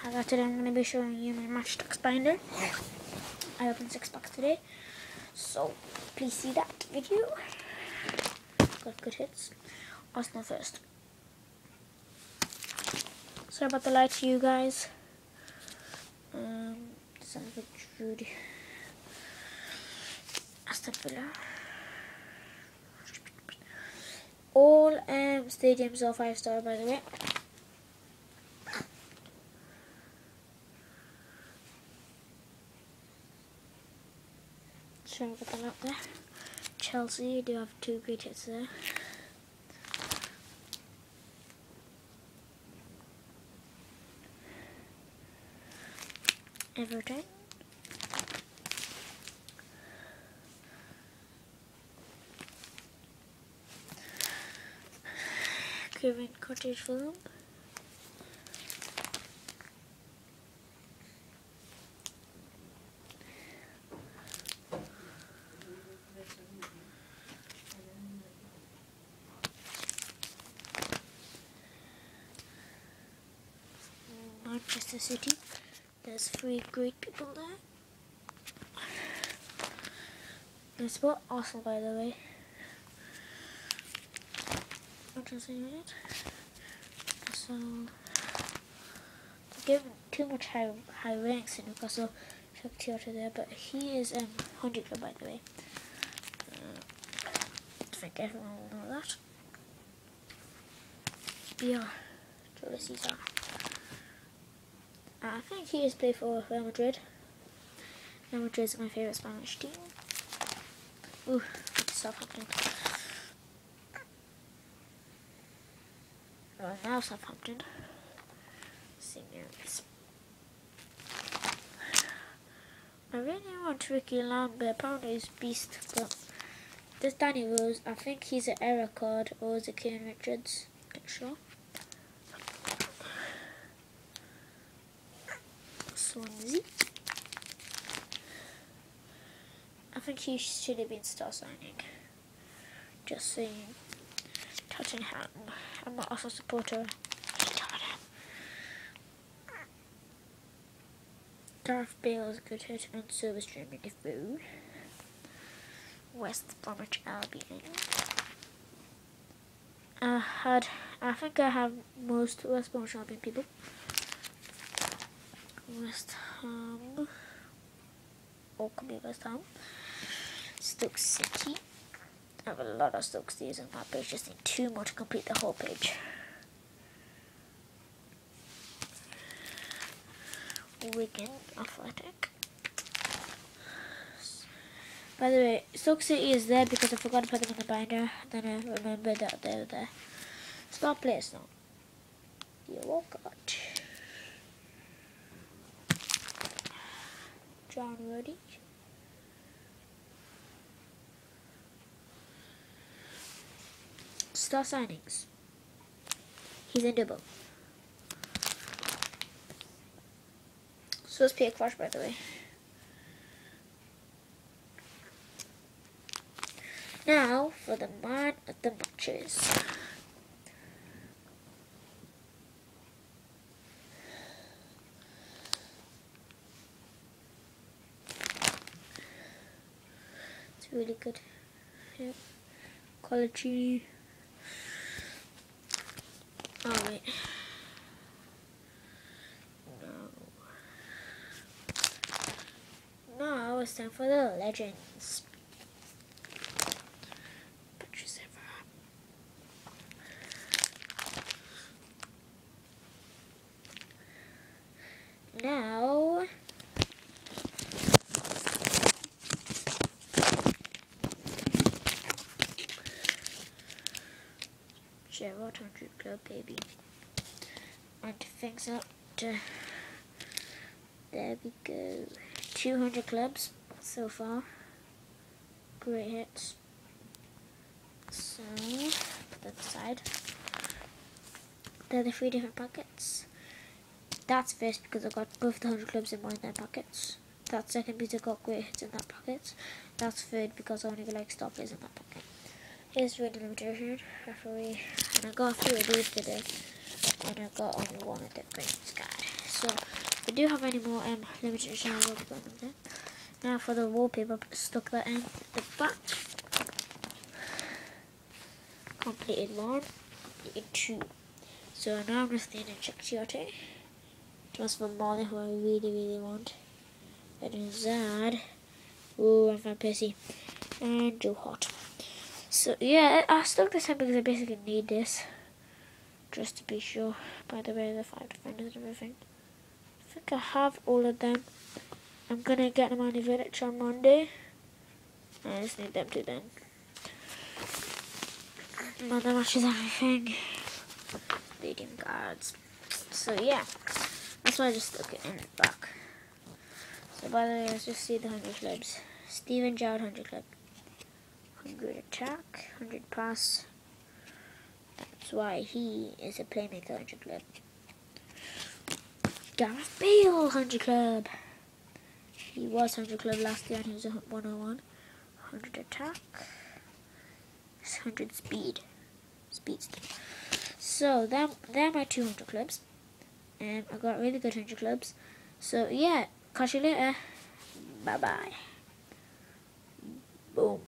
Today I'm going to be showing you my Matchbox binder. I opened 6 packs today, so please see that video. Got good hits. Arsenal first. Sorry about the light to you guys. Sounds like Jude. Aston Villa. All stadiums are 5-star, by the way. Sorry about the lot there. Chelsea do have 2 great hits there. Everton. Craven Cottage Film. Manchester City. There's 3 great people there. There's what Arsenal, by the way. Interesting in it. So given too much high ranks in Newcastle. Chuck Toyota there, but he is 100 club, by the way. I think everyone will know that. Yeah, Julius Caesar. I think he has played for Real Madrid. Real Madrid is my favourite Spanish team. Ooh, Southampton. Oh, now Southampton. Seniors. I really want Ricky Lamb, but apparently he's beast. But this Danny Rose, I think he's an error card, or is it Kieran Richards? Not sure. Swansea. I think he should have been star signing. Just saying. Tottenham. I'm not also a supporter. Gareth Bale is a good hit, and so is Jeremy Defoe. West Bromwich Albion. I think I have most West Bromwich Albion people. West Ham. Or could be West Ham. Stoke City. I have a lot of Stoke Cities on my page, just need 2 more to complete the whole page. Wigan Athletic. By the way, Stoke City is there because I forgot to put them in the binder. Then I remembered that they were there. Star players now. Theo Walcott. John Ruddy. Star signings. He's in double. So it's Pierre Crush, by the way. Now for the man of the matches. It's really good. Yep. Quality. Oh wait. Now it's time for the legends. Now Gerard 100 club, baby. And things up to there we go. 200 clubs so far. Great hits. So put that aside. They're the 3 different packets. That's first because I got both the 100 clubs in one of their packets. That's second because I got great hits in that packet. That's third because I only got like star players in that packet. Here's the limitation, referee, and I got 3 of these today, and I got only 1 of the green sky. So I do have any more limited edition wallpaper on there. Now for the wallpaper, stuck that in the back. Completed 1, completed 2. So now I'm just doing a Chiote. It was for Molly, who I really want. And Zad. Ooh, I'm Van Persie. And Joe Hot. So yeah, I stuck this in because I basically need this. Just to be sure. By the way, the 5 defenders and everything. I think I have all of them. I'm gonna get them on the Vidic on Monday. I just need them to then. Mother matches everything. Leading cards. So yeah, that's why I just stuck it in the back. So by the way, let's just see the 100 clubs. Steven Gerrard 100 club. 100 attack, 100 pass. That's why he is a playmaker 100 club. Gareth Bale 100 club. He was 100 club last year and he was a 101. 100 attack. 100 speed. Speedster. So they're my 200 clubs. And I got really good 100 clubs. So yeah, catch you later. Bye bye. Boom.